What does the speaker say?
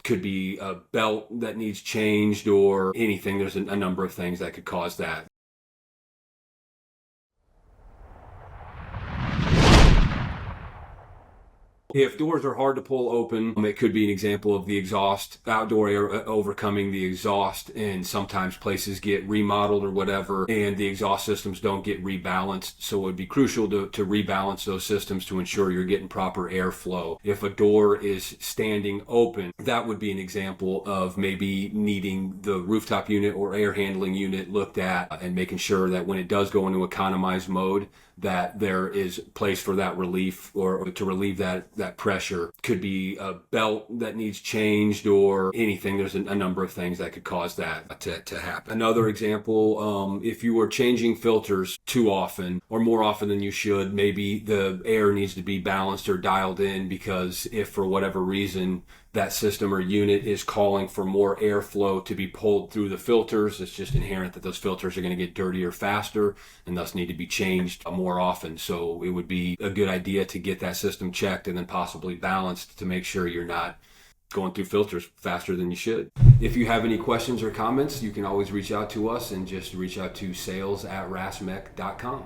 Could be a belt that needs changed or anything. There's a number of things that could cause that. If doors are hard to pull open, it could be an example of the exhaust, outdoor air overcoming the exhaust, and sometimes places get remodeled or whatever, and the exhaust systems don't get rebalanced. So it would be crucial to rebalance those systems to ensure you're getting proper airflow. If a door is standing open, that would be an example of maybe needing the rooftop unit or air handling unit looked at and making sure that when it does go into economized mode, that there is place for that relief or to relieve that pressure. Could be a belt that needs changed or anything. There's a number of things that could cause that to happen. Another example, if you are changing filters too often or more often than you should, maybe the air needs to be balanced or dialed in, because if for whatever reason that system or unit is calling for more airflow to be pulled through the filters, it's just inherent that those filters are going to get dirtier faster and thus need to be changed more often. So it would be a good idea to get that system checked and then possibly balanced to make sure you're not going through filters faster than you should. If you have any questions or comments, you can always reach out to us and just reach out to sales@rasmec.com.